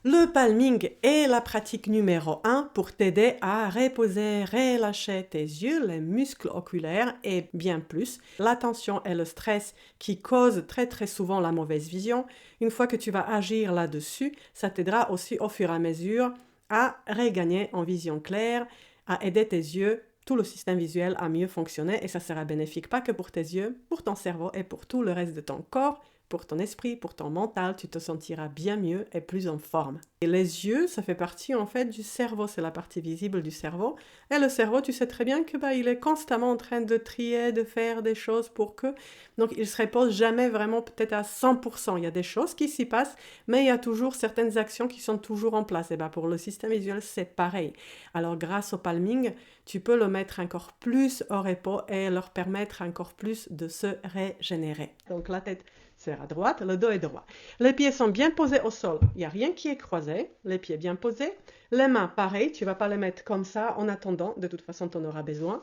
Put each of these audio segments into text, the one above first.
Le palming est la pratique numéro 1 pour t'aider à reposer, relâcher tes yeux, les muscles oculaires et bien plus. La tension et le stress qui causent très très souvent la mauvaise vision, une fois que tu vas agir là-dessus, ça t'aidera aussi au fur et à mesure à regagner en vision claire, à aider tes yeux, tout le système visuel à mieux fonctionner et ça sera bénéfique pas que pour tes yeux, pour ton cerveau et pour tout le reste de ton corps. Pour ton esprit, pour ton mental, tu te sentiras bien mieux et plus en forme. Et les yeux, ça fait partie en fait du cerveau, c'est la partie visible du cerveau. Et le cerveau, tu sais très bien que il est constamment en train de trier, de faire des choses pour que... Donc il ne se repose jamais vraiment peut-être à 100%. Il y a des choses qui s'y passent, mais il y a toujours certaines actions qui sont toujours en place. Et pour le système visuel, c'est pareil. Alors grâce au palming, tu peux le mettre encore plus au repos et leur permettre encore plus de se régénérer. Donc la tête serre à droite, le dos est droit. Les pieds sont bien posés au sol. Il n'y a rien qui est croisé. Les pieds bien posés. Les mains, pareil, tu ne vas pas les mettre comme ça en attendant. De toute façon, tu en auras besoin.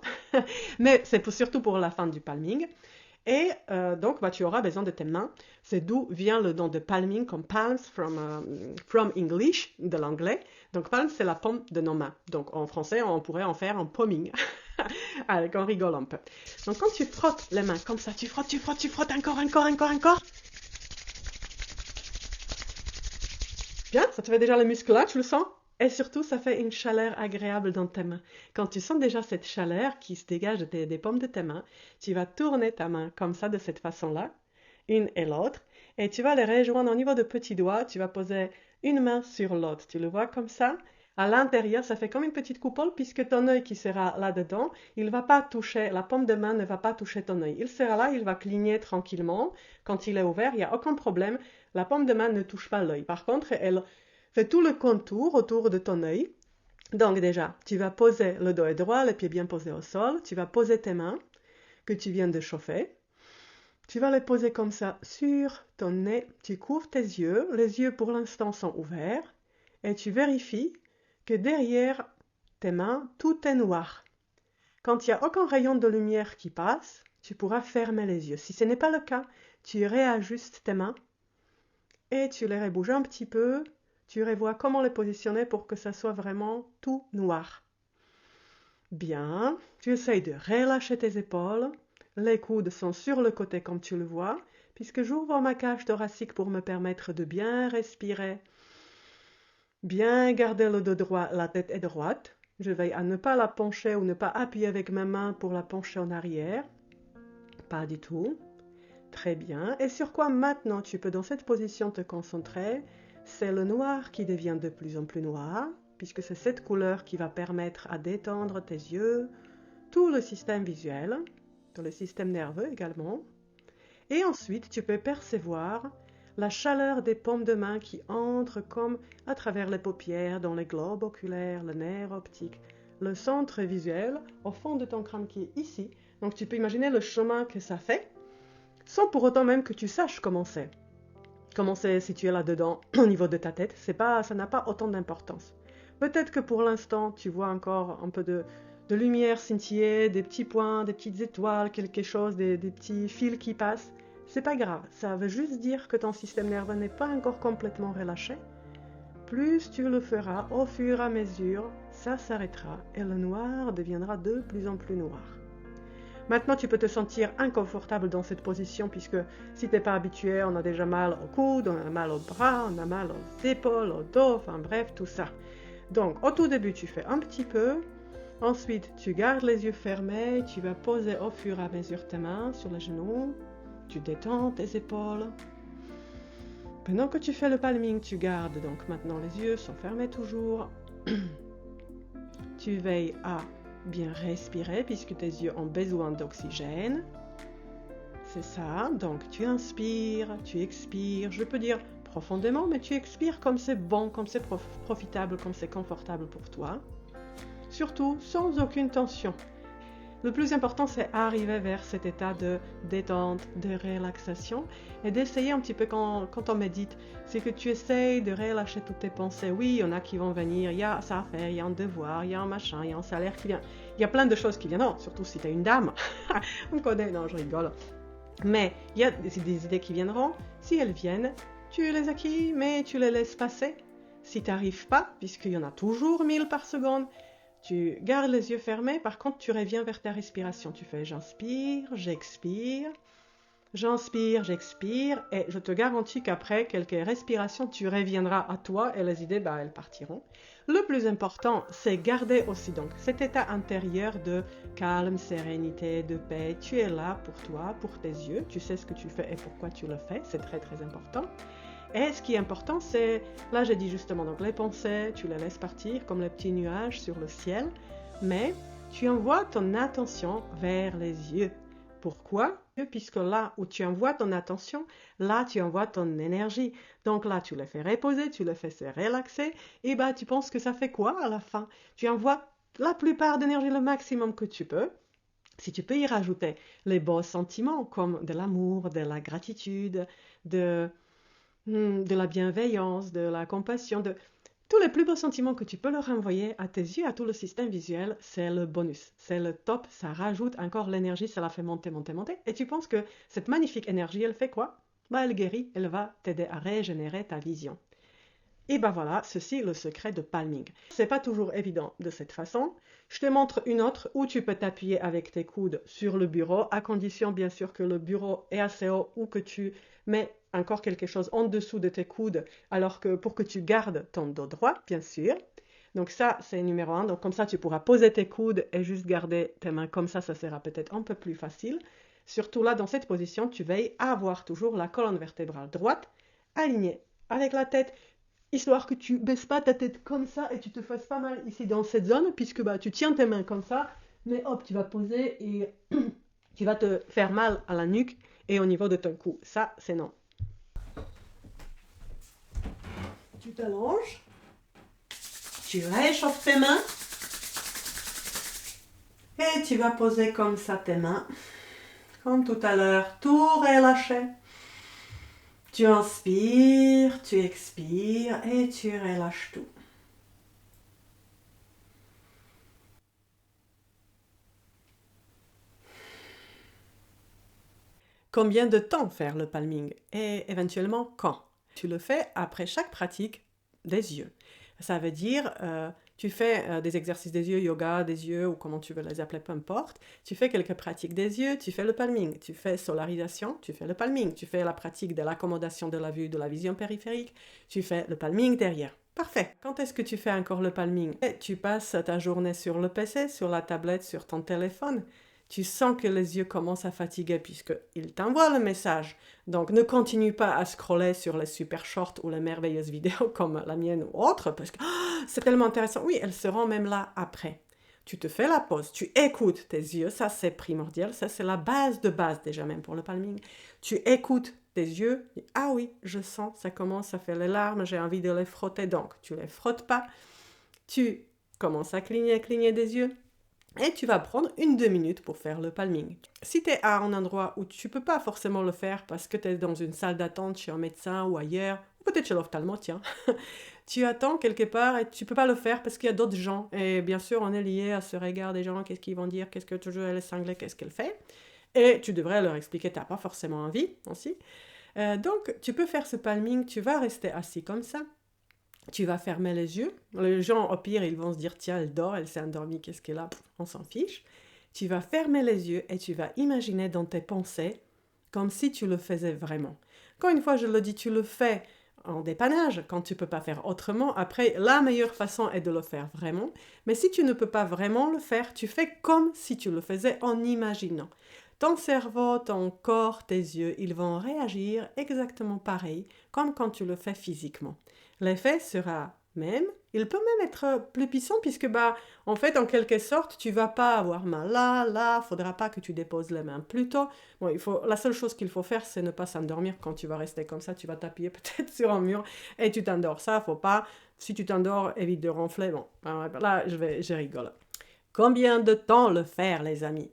Mais c'est surtout pour la fin du palming. Et donc, tu auras besoin de tes mains. C'est d'où vient le nom de palming, comme palms from English, de l'anglais. Donc, palm, c'est la paume de nos mains. Donc, en français, on pourrait en faire un palming. Allez, qu'on rigole un peu. Donc, quand tu frottes les mains comme ça, tu frottes, encore. Bien, ça te fait déjà le muscle là, tu le sens? Et surtout, ça fait une chaleur agréable dans tes mains. Quand tu sens déjà cette chaleur qui se dégage des paumes de tes mains, tu vas tourner ta main comme ça, de cette façon-là, une et l'autre, et tu vas les rejoindre au niveau de petits doigts, tu vas poser une main sur l'autre. Tu le vois comme ça? À l'intérieur, ça fait comme une petite coupole puisque ton œil qui sera là-dedans, il va pas toucher, la paume de main ne va pas toucher ton œil. Il sera là, il va cligner tranquillement. Quand il est ouvert, il n'y a aucun problème. La paume de main ne touche pas l'œil. Par contre, elle fait tout le contour autour de ton œil. Donc déjà, tu vas poser le dos est droit, les pieds bien posés au sol. Tu vas poser tes mains que tu viens de chauffer. Tu vas les poser comme ça sur ton nez. Tu couvres tes yeux. Les yeux pour l'instant sont ouverts. Et tu vérifies que derrière tes mains, tout est noir. Quand il n'y a aucun rayon de lumière qui passe, tu pourras fermer les yeux. Si ce n'est pas le cas, tu réajustes tes mains et tu les rebouges un petit peu. Tu revois comment les positionner pour que ça soit vraiment tout noir. Bien, tu essayes de relâcher tes épaules. Les coudes sont sur le côté comme tu le vois, puisque j'ouvre ma cage thoracique pour me permettre de bien respirer. Bien garder le dos droit, la tête est droite. Je veille à ne pas la pencher ou ne pas appuyer avec ma main pour la pencher en arrière. Pas du tout. Très bien. Et sur quoi maintenant tu peux dans cette position te concentrer? C'est le noir qui devient de plus en plus noir, puisque c'est cette couleur qui va permettre à détendre tes yeux, tout le système visuel, dans le système nerveux également. Et ensuite, tu peux percevoir la chaleur des paumes de main qui entre comme à travers les paupières, dans les globes oculaires, le nerf optique, le centre visuel au fond de ton crâne qui est ici. Donc tu peux imaginer le chemin que ça fait, sans pour autant même que tu saches comment c'est. Comment c'est situé là-dedans, au niveau de ta tête, ça n'a pas autant d'importance. Peut-être que pour l'instant, tu vois encore un peu de lumière scintiller, des petits points, des petites étoiles, quelque chose, des petits fils qui passent. C'est pas grave, ça veut juste dire que ton système nerveux n'est pas encore complètement relâché. Plus tu le feras au fur et à mesure, ça s'arrêtera et le noir deviendra de plus en plus noir. Maintenant, tu peux te sentir inconfortable dans cette position puisque si tu n'es pas habitué, on a déjà mal au coude, on a mal au bras, on a mal aux épaules, au dos, enfin bref, tout ça. Donc, au tout début, tu fais un petit peu. Ensuite, tu gardes les yeux fermés, tu vas poser au fur et à mesure tes mains sur les genoux. Tu détends tes épaules. Pendant que tu fais le palming, tu gardes donc maintenant les yeux sont fermés toujours. Tu veilles à bien respirer puisque tes yeux ont besoin d'oxygène. C'est ça, donc tu inspires, tu expires, je peux dire profondément, mais tu expires comme c'est bon, comme c'est profitable, comme c'est confortable pour toi. Surtout sans aucune tension. Le plus important, c'est arriver vers cet état de détente, de relaxation et d'essayer un petit peu quand on médite, c'est que tu essayes de relâcher toutes tes pensées. Oui, il y en a qui vont venir, il y a ça à faire, il y a un devoir, il y a un machin, il y a un salaire qui vient. Il y a plein de choses qui viennent, non, surtout si tu es une dame. On connaît, non, je rigole. Mais il y a des idées qui viendront. Si elles viennent, tu les acquiers, mais tu les laisses passer. Si tu n'arrives pas, puisqu'il y en a toujours 1000 par seconde, tu gardes les yeux fermés. Par contre, tu reviens vers ta respiration. Tu fais j'inspire, j'expire. J'inspire, j'expire et je te garantis qu'après quelques respirations, tu reviendras à toi et les idées, elles partiront. Le plus important, c'est garder aussi donc cet état intérieur de calme, sérénité, de paix. Tu es là pour toi, pour tes yeux. Tu sais ce que tu fais et pourquoi tu le fais. C'est très très important. Et ce qui est important, c'est, là j'ai dit justement, donc les pensées, tu les laisses partir comme les petits nuages sur le ciel, mais tu envoies ton attention vers les yeux. Pourquoi? Puisque là où tu envoies ton attention, là tu envoies ton énergie. Donc là tu les fais reposer, tu les fais se relaxer, et tu penses que ça fait quoi à la fin? Tu envoies la plupart d'énergie, le maximum que tu peux. Si tu peux y rajouter les beaux sentiments comme de l'amour, de la gratitude, de la bienveillance, de la compassion, de tous les plus beaux sentiments que tu peux leur envoyer à tes yeux, à tout le système visuel, c'est le bonus, c'est le top, ça rajoute encore l'énergie, ça la fait monter, monter, monter. Et tu penses que cette magnifique énergie, elle fait quoi? Elle guérit, elle va t'aider à régénérer ta vision. Et voilà, ceci est le secret de palming. C'est pas toujours évident de cette façon. Je te montre une autre où tu peux t'appuyer avec tes coudes sur le bureau, à condition bien sûr que le bureau est assez haut ou que tu mets encore quelque chose en dessous de tes coudes, alors que pour que tu gardes ton dos droit, bien sûr. Donc ça, c'est numéro 1. Donc comme ça, tu pourras poser tes coudes et juste garder tes mains comme ça sera peut-être un peu plus facile. Surtout là, dans cette position, tu veilles à avoir toujours la colonne vertébrale droite, alignée avec la tête, histoire que tu baisses pas ta tête comme ça et tu te fasses pas mal ici dans cette zone, puisque tu tiens tes mains comme ça, mais hop, tu vas poser et tu vas te faire mal à la nuque et au niveau de ton cou. Ça, c'est non. Tu t'allonges, tu réchauffes tes mains et tu vas poser comme ça tes mains, comme tout à l'heure, tout relâché. Tu inspires, tu expires et tu relâches tout. Combien de temps faire le palming et éventuellement quand? Tu le fais après chaque pratique des yeux. Ça veut dire, tu fais des exercices des yeux, yoga des yeux ou comment tu veux les appeler, peu importe. Tu fais quelques pratiques des yeux, tu fais le palming. Tu fais solarisation, tu fais le palming. Tu fais la pratique de l'accommodation de la vue, de la vision périphérique, tu fais le palming derrière. Parfait. Quand est-ce que tu fais encore le palming? Et tu passes ta journée sur le PC, sur la tablette, sur ton téléphone. Tu sens que les yeux commencent à fatiguer puisqu'ils t'envoient le message. Donc ne continue pas à scroller sur les super shorts ou les merveilleuses vidéos comme la mienne ou autre, parce que c'est tellement intéressant. Oui, elles seront même là après. Tu te fais la pause, tu écoutes tes yeux, ça c'est primordial, ça c'est la base de base déjà même pour le palming. Tu écoutes tes yeux, ah oui, je sens, ça commence à faire les larmes, j'ai envie de les frotter, donc tu les frottes pas. Tu commences à cligner des yeux. Et tu vas prendre 2 minutes pour faire le palming. Si tu es à un endroit où tu ne peux pas forcément le faire parce que tu es dans une salle d'attente chez un médecin ou ailleurs, ou peut-être chez l'ophtalmo, tiens, tu attends quelque part et tu ne peux pas le faire parce qu'il y a d'autres gens. Et bien sûr, on est lié à ce regard des gens, qu'est-ce qu'ils vont dire, qu'est-ce que toujours elle est cinglée, qu'est-ce qu'elle fait. Et tu devrais leur expliquer, tu n'as pas forcément envie aussi. Donc, tu peux faire ce palming, tu vas rester assis comme ça. Tu vas fermer les yeux. Les gens, au pire, ils vont se dire, tiens, elle dort, elle s'est endormie, qu'est-ce qu'elle a? On s'en fiche. Tu vas fermer les yeux et tu vas imaginer dans tes pensées comme si tu le faisais vraiment. Encore une fois, je le dis, tu le fais en dépannage, quand tu ne peux pas faire autrement. Après, la meilleure façon est de le faire vraiment. Mais si tu ne peux pas vraiment le faire, tu fais comme si tu le faisais en imaginant. Ton cerveau, ton corps, tes yeux, ils vont réagir exactement pareil, comme quand tu le fais physiquement. L'effet sera même, il peut même être plus puissant puisque en fait, en quelque sorte, tu vas pas avoir mal là, faudra pas que tu déposes les mains plus tôt. Bon, la seule chose qu'il faut faire, c'est ne pas s'endormir quand tu vas rester comme ça, tu vas t'appuyer peut-être sur un mur et tu t'endors. Ça, faut pas. Si tu t'endors, évite de ronfler. Bon, là, je rigole. Combien de temps le faire, les amis?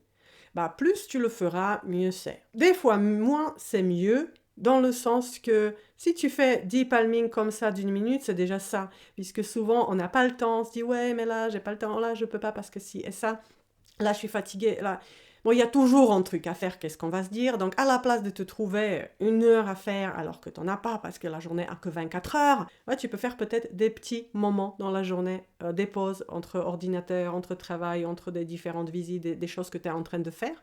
Plus tu le feras, mieux c'est. Des fois, moins, c'est mieux. Dans le sens que si tu fais 10 palming comme ça d'1 minute, c'est déjà ça. Puisque souvent, on n'a pas le temps, on se dit « Ouais, mais là, j'ai pas le temps, là, je peux pas parce que si et ça, là, je suis fatiguée. » Là. Bon, il y a toujours un truc à faire, qu'est-ce qu'on va se dire? Donc, à la place de te trouver 1 heure à faire alors que tu n'en as pas parce que la journée a que 24 heures, ouais, tu peux faire peut-être des petits moments dans la journée, des pauses entre ordinateur, entre travail, entre des différentes visites, des choses que tu es en train de faire.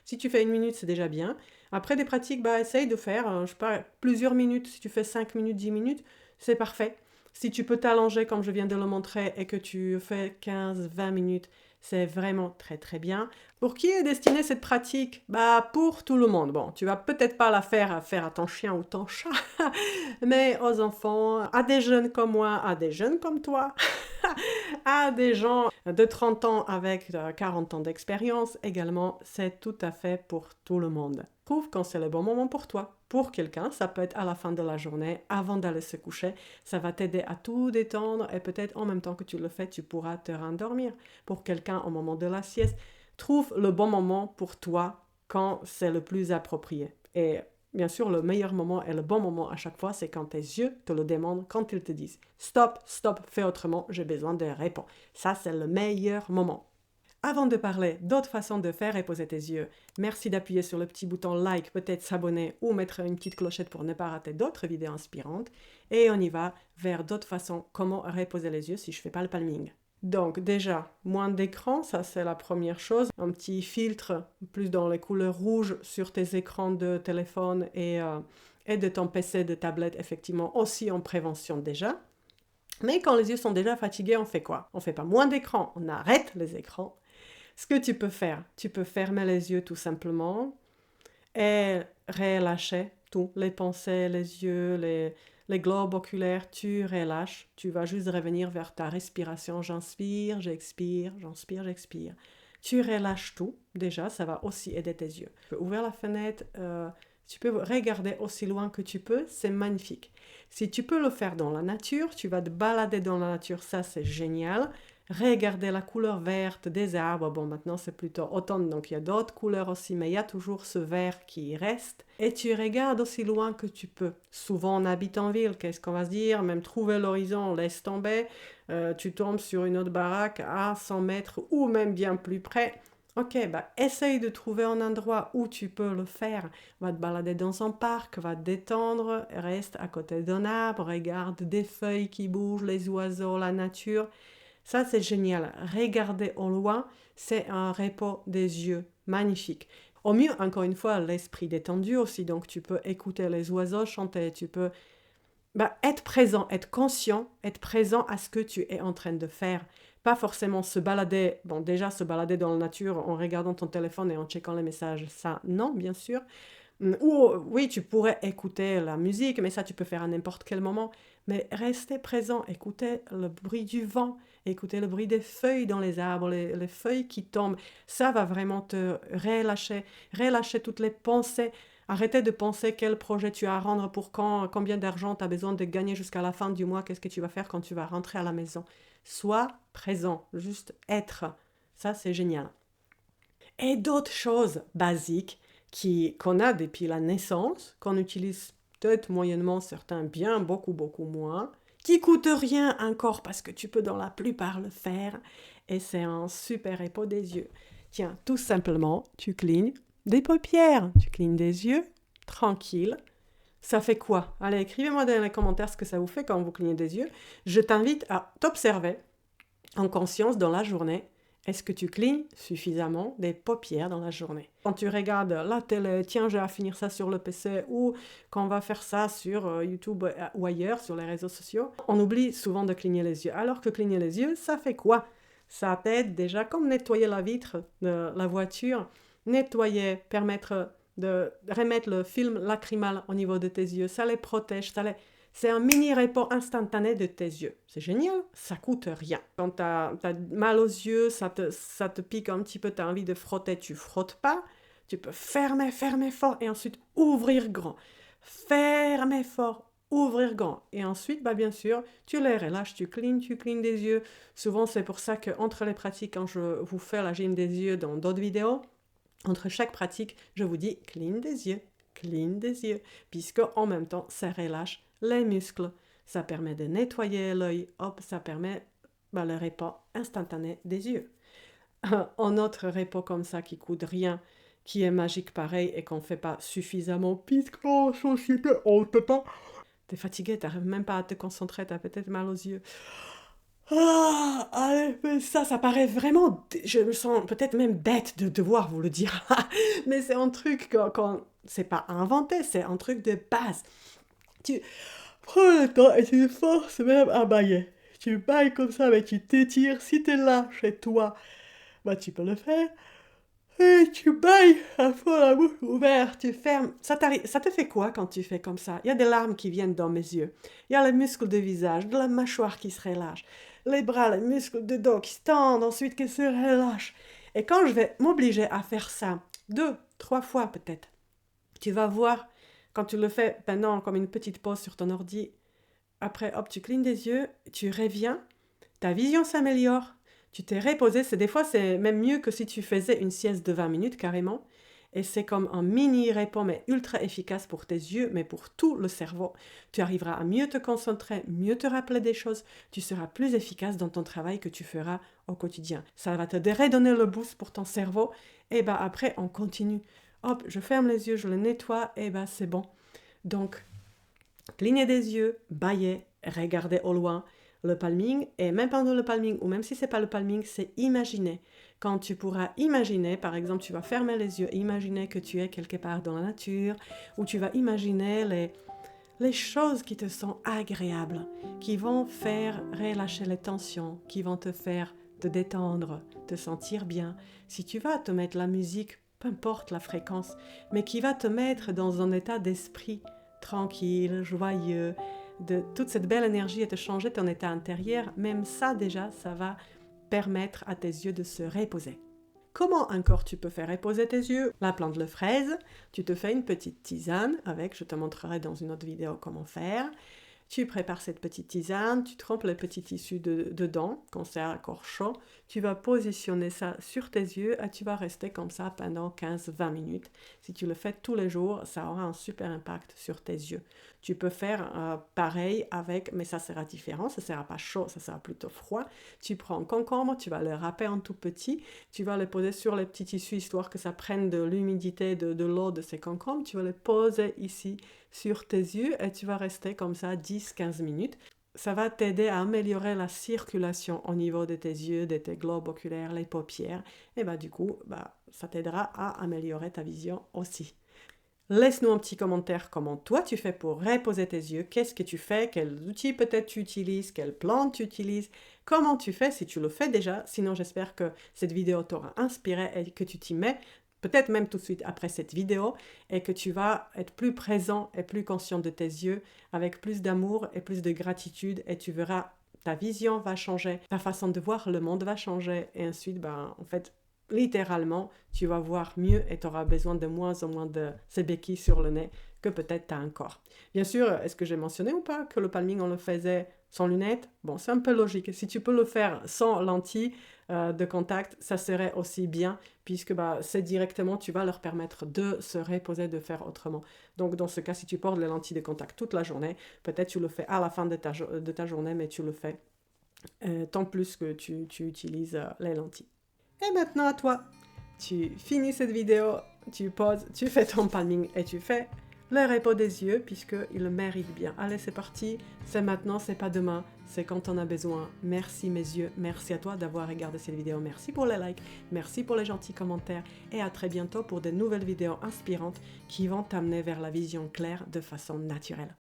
Si tu fais 1 minute, c'est déjà bien. Après, des pratiques, bah, essaye de faire, je sais pas, plusieurs minutes. Si tu fais 5 minutes, 10 minutes, c'est parfait. Si tu peux t'allonger comme je viens de le montrer et que tu fais 15, 20 minutes, c'est vraiment très très bien. Pour qui est destinée cette pratique? Bah pour tout le monde. Bon, tu vas peut-être pas la faire à ton chien ou ton chat, mais aux enfants, à des jeunes comme moi, à des jeunes comme toi, à des gens de 30 ans avec 40 ans d'expérience également, c'est tout à fait pour tout le monde. Trouve quand c'est le bon moment pour toi. Pour quelqu'un, ça peut être à la fin de la journée, avant d'aller se coucher. Ça va t'aider à tout détendre et peut-être en même temps que tu le fais, tu pourras te rendormir. Pour quelqu'un, au moment de la sieste, trouve le bon moment pour toi quand c'est le plus approprié. Et bien sûr, le meilleur moment et le bon moment à chaque fois, c'est quand tes yeux te le demandent, quand ils te disent « Stop, stop, fais autrement, j'ai besoin de répondre ». Ça, c'est le meilleur moment. Avant de parler d'autres façons de faire reposer tes yeux, merci d'appuyer sur le petit bouton like, peut-être s'abonner ou mettre une petite clochette pour ne pas rater d'autres vidéos inspirantes. Et on y va vers d'autres façons comment reposer les yeux si je ne fais pas le palming. Donc déjà, moins d'écran, ça c'est la première chose. Un petit filtre plus dans les couleurs rouges sur tes écrans de téléphone et de ton PC, de tablette, effectivement, aussi en prévention déjà. Mais quand les yeux sont déjà fatigués, on fait quoi? On ne fait pas moins d'écran, on arrête les écrans. Ce que tu peux faire, tu peux fermer les yeux tout simplement et relâcher tout, les pensées, les yeux, les globes oculaires, tu relâches. Tu vas juste revenir vers ta respiration. J'inspire, j'expire, j'inspire, j'expire. Tu relâches tout, déjà, ça va aussi aider tes yeux. Tu peux ouvrir la fenêtre, tu peux regarder aussi loin que tu peux, c'est magnifique. Si tu peux le faire dans la nature, tu vas te balader dans la nature, ça c'est génial. Regardez la couleur verte des arbres. Bon, maintenant c'est plutôt automne, donc il y a d'autres couleurs aussi, mais il y a toujours ce vert qui reste. Et tu regardes aussi loin que tu peux. Souvent on habite en ville, qu'est-ce qu'on va se dire? Même trouver l'horizon, laisse tomber. Tu tombes sur une autre baraque à 100 mètres ou même bien plus près. Ok, bah essaye de trouver un endroit où tu peux le faire. Va te balader dans un parc, va te détendre, reste à côté d'un arbre, regarde des feuilles qui bougent, les oiseaux, la nature. Ça, c'est génial. Regarder au loin, c'est un repos des yeux. Magnifique. Au mieux, encore une fois, l'esprit détendu aussi. Donc, tu peux écouter les oiseaux chanter. Tu peux être présent, être conscient, être présent à ce que tu es en train de faire. Pas forcément se balader. Bon, déjà, se balader dans la nature en regardant ton téléphone et en checkant les messages. Ça, non, bien sûr. Ou oui, tu pourrais écouter la musique, mais ça tu peux faire à n'importe quel moment. Mais rester présent, écouter le bruit du vent, écouter le bruit des feuilles dans les arbres, les feuilles qui tombent, ça va vraiment te relâcher toutes les pensées. Arrêter de penser quel projet tu as à rendre pour quand, combien d'argent tu as besoin de gagner jusqu'à la fin du mois, qu'est-ce que tu vas faire quand tu vas rentrer à la maison. Sois présent, juste être. Ça c'est génial. Et d'autres choses basiques qu'on a depuis la naissance, qu'on utilise peut-être moyennement, certains bien, beaucoup, beaucoup moins, qui coûtent rien encore parce que tu peux dans la plupart le faire, et c'est un super repos des yeux. Tiens, tout simplement, tu clignes des paupières, tu clignes des yeux, tranquille. Ça fait quoi? Allez, écrivez-moi dans les commentaires ce que ça vous fait quand vous clignez des yeux. Je t'invite à t'observer en conscience dans la journée. Est-ce que tu clignes suffisamment des paupières dans la journée? Quand tu regardes la télé, tiens, j'ai à finir ça sur le PC, ou quand on va faire ça sur YouTube ou ailleurs, sur les réseaux sociaux, on oublie souvent de cligner les yeux. Alors que cligner les yeux, ça fait quoi? Ça t'aide déjà comme nettoyer la vitre de la voiture, nettoyer, permettre de remettre le film lacrymal au niveau de tes yeux, ça les protège, c'est un mini repos instantané de tes yeux. C'est génial, ça coûte rien. Quand tu as mal aux yeux, ça te pique un petit peu, tu as envie de frotter, tu frottes pas. Tu peux fermer fort et ensuite ouvrir grand. Fermer fort, ouvrir grand. Et ensuite, bien sûr, tu les relâches, tu clignes des yeux. Souvent, c'est pour ça qu'entre les pratiques, quand je vous fais la gym des yeux dans d'autres vidéos, entre chaque pratique, je vous dis cligne des yeux, puisque en même temps, ça relâche les muscles. Ça permet de nettoyer l'œil, ça permet le repos instantané des yeux. un autre repos comme ça qui coûte rien, qui est magique pareil et qu'on ne fait pas suffisamment puisque en société on ne peut pas. T'es fatigué, t'arrives même pas à te concentrer, t'as peut-être mal aux yeux. Ah, allez, mais ça paraît vraiment. Je me sens peut-être même bête de devoir vous le dire. Mais c'est un truc c'est pas inventé, c'est un truc de base. Tu prends le temps et tu te forces même à bailler. Tu bailles comme ça, mais tu t'étires. Si t'es là chez toi, bah tu peux le faire. Et tu bailles à fond la bouche ouverte, tu fermes. Ça te fait quoi quand tu fais comme ça? Il y a des larmes qui viennent dans mes yeux. Il y a les muscles du visage, de la mâchoire qui se relâchent. Les bras, les muscles de dos qui se tendent, ensuite qui se relâchent. Et quand je vais m'obliger à faire ça, 2, 3 fois peut-être, tu vas voir, quand tu le fais pendant comme une petite pause sur ton ordi, après, hop, tu clignes des yeux, tu reviens, ta vision s'améliore, tu t'es reposé. Des fois, c'est même mieux que si tu faisais une sieste de 20 minutes carrément. Et c'est comme un mini repos, mais ultra efficace pour tes yeux, mais pour tout le cerveau. Tu arriveras à mieux te concentrer, mieux te rappeler des choses. Tu seras plus efficace dans ton travail que tu feras au quotidien. Ça va te redonner le boost pour ton cerveau. Et bah après, on continue. Hop, je ferme les yeux, je les nettoie, et bah c'est bon. Donc, cligner des yeux, bailler, regarder au loin. Le palming, et même pendant le palming, ou même si c'est pas le palming, c'est imaginer. Quand tu pourras imaginer, par exemple, tu vas fermer les yeux et imaginer que tu es quelque part dans la nature, ou tu vas imaginer les choses qui te sont agréables, qui vont faire relâcher les tensions, qui vont te faire te détendre, te sentir bien. Si tu vas te mettre la musique, peu importe la fréquence, mais qui va te mettre dans un état d'esprit tranquille, joyeux, de toute cette belle énergie et te changer ton état intérieur, même ça déjà, ça va permettre à tes yeux de se reposer. Comment encore tu peux faire reposer tes yeux? La plante de fraise, tu te fais une petite tisane avec, je te montrerai dans une autre vidéo comment faire. Tu prépares cette petite tisane, tu trempes le petit tissu dedans, quand c'est encore chaud. Tu vas positionner ça sur tes yeux et tu vas rester comme ça pendant 15-20 minutes. Si tu le fais tous les jours, ça aura un super impact sur tes yeux. Tu peux faire pareil avec, mais ça sera différent, ça sera pas chaud, ça sera plutôt froid. Tu prends un concombre, tu vas le râper en tout petit, tu vas le poser sur les petits tissus histoire que ça prenne de l'humidité, de l'eau de ces concombres. Tu vas le poser ici sur tes yeux et tu vas rester comme ça 10-15 minutes. Ça va t'aider à améliorer la circulation au niveau de tes yeux, de tes globes oculaires, les paupières. Et du coup, ça t'aidera à améliorer ta vision aussi. Laisse-nous un petit commentaire comment toi tu fais pour reposer tes yeux, qu'est-ce que tu fais, quels outils peut-être tu utilises, quelles plantes tu utilises, comment tu fais si tu le fais déjà. Sinon j'espère que cette vidéo t'aura inspiré et que tu t'y mets, peut-être même tout de suite après cette vidéo, et que tu vas être plus présent et plus conscient de tes yeux, avec plus d'amour et plus de gratitude, et tu verras, ta vision va changer, ta façon de voir le monde va changer, et ensuite, en fait, littéralement, tu vas voir mieux et tu auras besoin de moins en moins de ces béquilles sur le nez que peut-être tu as encore. Bien sûr, est-ce que j'ai mentionné ou pas que le palming, on le faisait sans lunettes? Bon, c'est un peu logique. Si tu peux le faire sans lentilles de contact, ça serait aussi bien, puisque c'est directement, tu vas leur permettre de se reposer, de faire autrement. Donc, dans ce cas, si tu portes les lentilles de contact toute la journée, peut-être tu le fais à la fin de ta journée, mais tu le fais tant plus que tu utilises les lentilles. Et maintenant à toi, tu finis cette vidéo, tu poses, tu fais ton palming et tu fais le repos des yeux puisqu'il le mérite bien. Allez, c'est parti, c'est maintenant, c'est pas demain, c'est quand on a besoin. Merci mes yeux, merci à toi d'avoir regardé cette vidéo, merci pour les likes, merci pour les gentils commentaires et à très bientôt pour de nouvelles vidéos inspirantes qui vont t'amener vers la vision claire de façon naturelle.